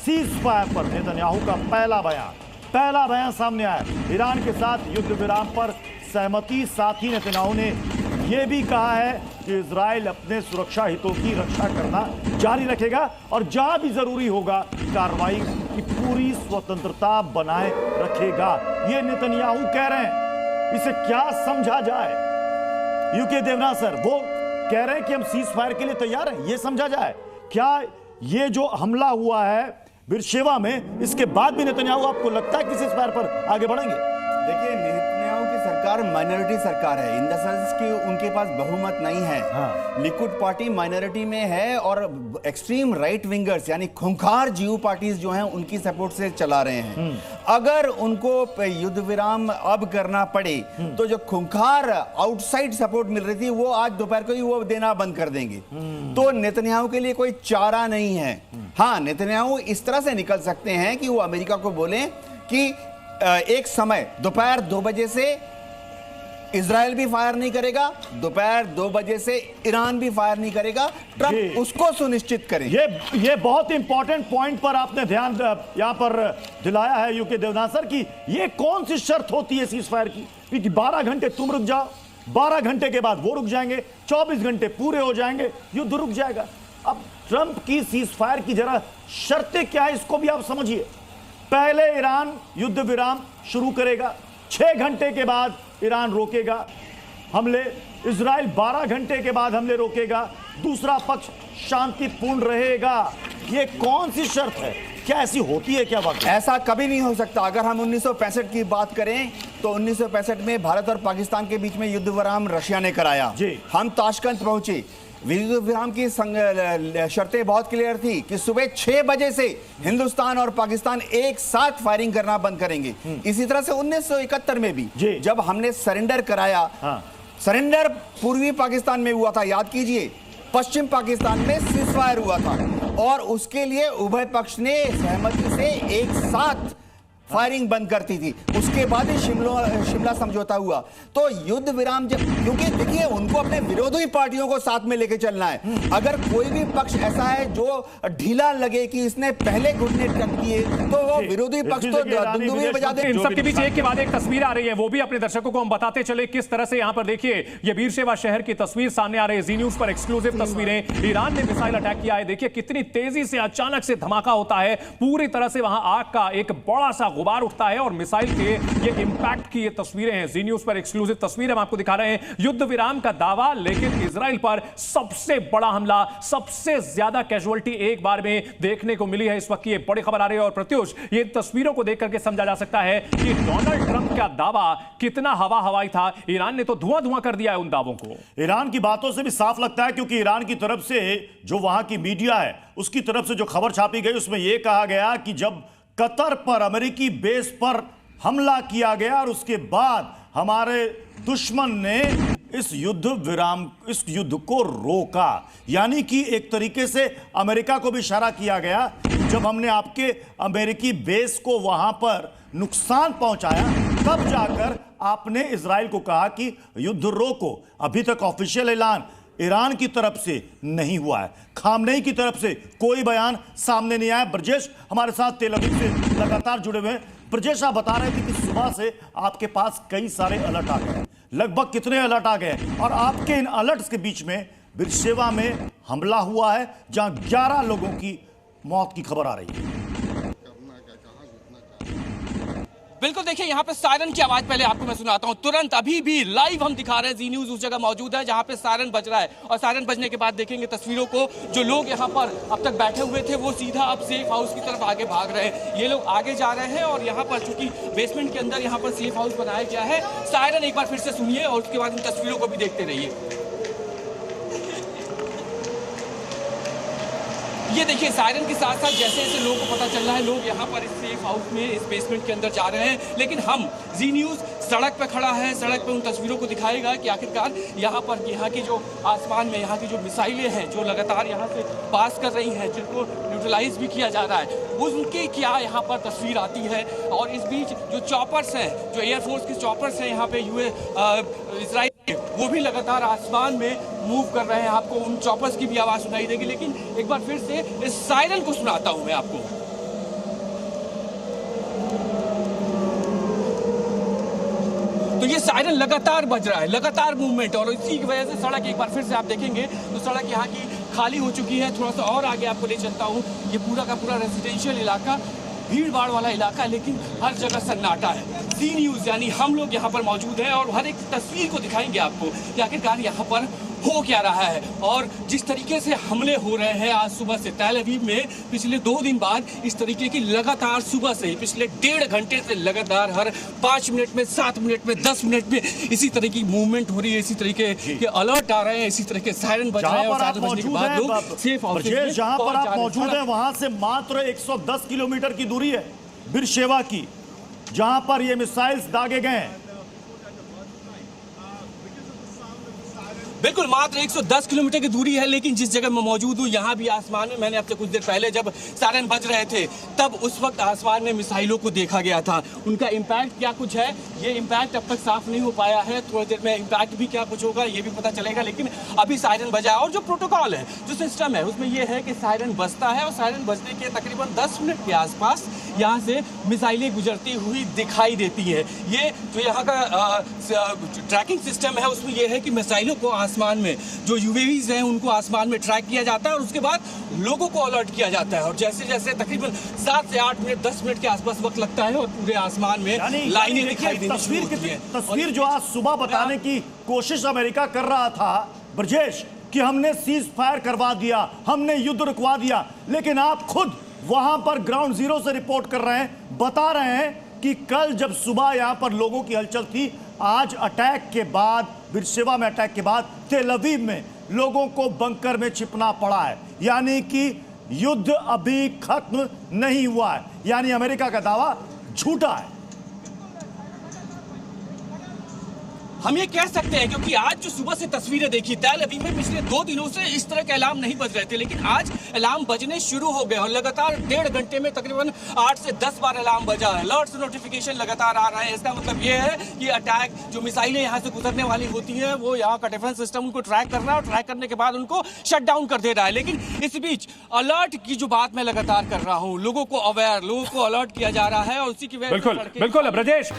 Cease fire पर Netanyahu का पहला बयान सामने आया। ईरान के साथ युद्ध विराम पर सहमति। साथ ही नेतन्याहू ने यह भी कहा है कि इजराइल अपने सुरक्षा हितों की रक्षा करना जारी रखेगा और जहां भी जरूरी होगा कार्रवाई की पूरी स्वतंत्रता बनाए रखेगा। ये नेतन्याहू कह रहे हैं। इसे क्या समझा जाए? यूके देवनाथ सर वो कह रहे हैं कि हम सीज फायर के लिए तैयार हैं, ये समझा जाए क्या? ये जो हमला हुआ है बीरशेवा में, इसके बाद भी नेतन्याहू आपको लगता है कि सीज फायर पर आगे बढ़ेंगे? देखिए, नेतन्याहू की सरकार माइनॉरिटी सरकार है, इन द सेंस कि उनके पास बहुमत नहीं है। लिकुड पार्टी माइनॉरिटी में है और एक्सट्रीम राइट विंगर्स यानी खूंखार जीव पार्टीज जो हैं उनकी सपोर्ट से चला रहे हैं। अगर उनको युद्ध विराम अब करना पड़े तो जो खूंखार आउटसाइड सपोर्ट मिल रही थी वो आज दोपहर को ही वो देना बंद कर देंगे। तो नेतन्याहू के लिए कोई चारा नहीं है। हाँ, नेतन्याहू इस तरह से निकल सकते हैं कि वो अमेरिका को बोलें कि एक समय दोपहर 2 बजे से इजराइल भी फायर नहीं करेगा, दोपहर 2 बजे से ईरान भी फायर नहीं करेगा, ट्रंप उसको सुनिश्चित करें। ये बहुत इंपॉर्टेंट पॉइंट पर आपने ध्यान यहां पर दिलाया है यूके देवनाथ सर की। ये कौन सी शर्त होती है सीज फायर की कि 12 घंटे तुम रुक जाओ, 12 घंटे के बाद वो रुक जाएंगे, 24 घंटे पूरे हो जाएंगे, युद्ध रुक जाएगा। अब ट्रंप की सीज फायर की जरा शर्तें क्या है इसको भी आप समझिए। पहले ईरान युद्ध विराम शुरू करेगा, 6 घंटे के बाद ईरान रोकेगा हमले, इजराइल 12 घंटे के बाद हमले रोकेगा, दूसरा पक्ष शांतिपूर्ण रहेगा। ये कौन सी शर्त है? क्या ऐसी होती है क्या वाकई? ऐसा कभी नहीं हो सकता। अगर हम 1965 की बात करें तो 1965 में भारत और पाकिस्तान के बीच में युद्ध विराम रशिया ने कराया। हम ताशकंद पहुंचे। युद्ध विराम की शर्तें बहुत क्लियर थी कि सुबह 6 बजे से हिंदुस्तान और पाकिस्तान एक साथ फायरिंग करना बंद करेंगे। इसी तरह से 1971 में भी जब हमने सरेंडर कराया, सरेंडर पूर्वी पाकिस्तान में हुआ था, याद कीजिए, पश्चिम पाकिस्तान में सीज फायर हुआ था और उसके लिए उभय पक्ष ने सहमति से एक साथ फायरिंग बंद करती थी। उसके बाद ही शिमला समझौता हुआ। तो युद्ध विराम जब, क्योंकि देखिए उनको अपने विरोधी पार्टियों को साथ में लेके चलना है। अगर कोई भी पक्ष ऐसा है जो ढीला लगे कि इसने पहले घुटने टक दिए तो वो विरोधी पक्ष तो दुंदुभी बजा दे। इन सबके बीच एक के बाद एक तस्वीर आ रही है, वो भी अपने दर्शकों को हम बताते चले किस तरह से। यहां पर देखिए ये बीरशेवा शहर की तस्वीर सामने आ रही है, जी न्यूज पर एक्सक्लूसिव तस्वीरें। ईरान ने मिसाइल अटैक किया है, देखिए कितनी तेजी से अचानक से धमाका होता है, पूरी तरह से वहां आग का एक बड़ा सा गुबार उठता है और मिसाइल के ये इंपैक्ट की ये तस्वीरें हैं। जी न्यूज पर एक्सक्लूसिव तस्वीर हम आपको दिखा रहे हैं। युद्ध विराम का दावा, लेकिन इजराइल पर सबसे बड़ा हमला, सबसे ज्यादा कैजुअल्टी एक बार में देखने को मिली है। इस वक्त ये बड़ी खबर आ रही है और प्रत्युष ये तस्वीरों को देख करके समझा जा सकता है कि डोनाल्ड ट्रंप का दावा कितना हवाई था। ईरान ने तो धुआं कर दिया है उन दावों को। ईरान की बातों से भी साफ लगता है, क्योंकि ईरान की तरफ से जो वहां की मीडिया है उसकी तरफ से जो खबर छापी गई उसमें यह कहा गया कि जब कतर पर अमेरिकी बेस पर हमला किया गया और उसके बाद हमारे दुश्मन ने इस युद्ध को रोका, यानी कि एक तरीके से अमेरिका को भी इशारा किया गया कि जब हमने आपके अमेरिकी बेस को वहां पर नुकसान पहुंचाया तब जाकर आपने इजराइल को कहा कि युद्ध रोको। अभी तक ऑफिशियल ऐलान ईरान की तरफ से नहीं हुआ है, खामनेई की तरफ से कोई बयान सामने नहीं आया। ब्रजेश हमारे साथ तेल अवीव से लगातार जुड़े हुए हैं। ब्रजेश, आप बता रहे थे कि सुबह से आपके पास कई सारे अलर्ट आ गए हैं, लगभग कितने अलर्ट आ गए हैं? और आपके इन अलर्ट्स के बीच में बीरशेवा में हमला हुआ है जहां 11 लोगों की मौत की खबर आ रही है। बिल्कुल, देखिए यहाँ पे सायरन की आवाज पहले आपको मैं सुनाता हूँ। तुरंत अभी भी लाइव हम दिखा रहे हैं, जी न्यूज उस जगह मौजूद है जहाँ पे सायरन बज रहा है और सायरन बजने के बाद देखेंगे तस्वीरों को। जो लोग यहाँ पर अब तक बैठे हुए थे वो सीधा अब सेफ हाउस की तरफ आगे भाग रहे हैं। ये लोग आगे जा रहे हैं और यहाँ पर चूंकि बेसमेंट के अंदर यहाँ पर सेफ हाउस बनाया गया है। सायरन एक बार फिर से सुनिए और उसके बाद इन तस्वीरों को भी देखते रहिए। ये देखिए सायरन के साथ साथ जैसे जैसे लोगों को पता चल रहा है, लोग यहाँ पर इस सेफ हाउस में, इस बेसमेंट के अंदर जा रहे हैं। लेकिन हम जी न्यूज़ सड़क पे खड़ा है, सड़क पे उन तस्वीरों को दिखाएगा कि आखिरकार यहाँ पर यहाँ की जो आसमान में यहाँ की जो मिसाइलें हैं जो लगातार यहाँ से पास कर रही हैं, जिनको न्यूट्रलाइज भी किया जा रहा है, उनकी क्या यहाँ पर तस्वीर आती है। और इस बीच जो चॉपर्स हैं, जो एयरफोर्स के चॉपर्स हैं यहाँ पे इजराइल, वो भी लगातार आसमान में मूव कर रहे हैं। आपको उन चॉपर्स की भी आवाज़ सुनाई देगी। लेकिन एक बार फिर से इस सायरन को सुनाता हूँ मैं आपको। तो ये सायरन लगातार बज रहा है, लगातार मूवमेंट, और इसी की वजह से सड़क एक बार फिर से आप देखेंगे तो सड़क यहाँ की खाली हो चुकी है। थोड़ा सा और आगे आपको ले चलता हूँ, ये पूरा का पूरा रेजिडेंशियल इलाका, भीड़ भाड़ वाला इलाका, लेकिन हर जगह सन्नाटा है। ज़ी न्यूज़ यानी हम लोग यहाँ पर मौजूद हैं और हर एक तस्वीर को दिखाएंगे आपको कि आखिरकार यहाँ पर हो क्या रहा है। और जिस तरीके से हमले हो रहे हैं आज सुबह से तेल अवीव में, पिछले 2 दिन बाद इस तरीके की लगातार सुबह से पिछले 1.5 घंटे से लगातार हर 5 मिनट में, 7 मिनट में, 10 मिनट में इसी तरह की मूवमेंट हो रही है, इसी तरीके के अलर्ट आ रहे हैं, इसी तरह के सायरन बज रहे हैं और सायरन बजने के बाद लोग सेफ हाउस में जहां पर आप मौजूद हैं वहां से मात्र 110 किलोमीटर की दूरी है बीरशेवा की, जहां पर ये मिसाइल्स दागे गए हैं। बिल्कुल मात्र 110 किलोमीटर की दूरी है, लेकिन जिस जगह मैं मौजूद हूँ यहाँ भी आसमान में, मैंने आपसे कुछ देर पहले जब सायरन बज रहे थे तब उस वक्त आसमान में मिसाइलों को देखा गया था। उनका इम्पैक्ट क्या कुछ है, ये इम्पैक्ट अब तक साफ नहीं हो पाया है। थोड़ी देर में इम्पैक्ट भी क्या कुछ होगा ये भी पता चलेगा, लेकिन अभी सायरन बजा। और जो प्रोटोकॉल है, जो सिस्टम है, उसमें यह है कि सायरन बजता है और सायरन बजने के तकरीबन 10 मिनट के आसपास यहाँ से मिसाइलें गुजरती हुई दिखाई देती है। ये जो यहाँ का ट्रैकिंग सिस्टम है उसमें यह है कि मिसाइलों को आसमान में, जो यूएवीज हैं उनको आसमान में ट्रैक किया जाता है और उसके बाद लोगों को अलर्ट किया जाता है। और जैसे जैसे तकरीबन 7 से 8 मिनट, 10 मिनट के आसपास वक्त लगता है और पूरे आसमान में लाइनें दिखाई देनी शुरू होती हैं। तस्वीर जो आज सुबह बताने की कोशिश अमेरिका कर रहा था ब्रजेश कि हमने सीज फायर करवा दिया, हमने युद्ध रुकवा दिया, लेकिन आप खुद वहां पर ग्राउंड जीरो से रिपोर्ट कर रहे हैं, बता रहे हैं कि कल जब सुबह यहां पर लोगों की हलचल थी, आज अटैक के बाद, बीरशेवा में अटैक के बाद तेल अवीव में लोगों को बंकर में छिपना पड़ा है। यानी कि युद्ध अभी खत्म नहीं हुआ है, यानी अमेरिका का दावा झूठा है। हम ये कह सकते हैं क्योंकि आज जो सुबह से तस्वीरें देखी तेल अवीव में, पिछले 2 दिनों से इस तरह के अलार्म नहीं बज रहे थे, लेकिन आज अलार्म बजने शुरू हो गए और लगातार 1.5 घंटे में तकरीबन 8 से 10 बार अलार्म बजा है। अलर्ट्स नोटिफिकेशन लगातार आ रहे हैं। इसका मतलब ये है कि अटैक, जो मिसाइलें यहाँ से गुजरने वाली होती हैं, वो यहाँ का डिफेंस सिस्टम उनको ट्रैक कर रहा है और ट्रैक करने के बाद उनको शट डाउन कर दे रहा है। लेकिन इस बीच अलर्ट की जो बात मैं लगातार कर रहा हूँ, लोगों को अवेयर, लोगों को अलर्ट किया जा रहा है और उसी की वजह से बिल्कुल ब्रजेश।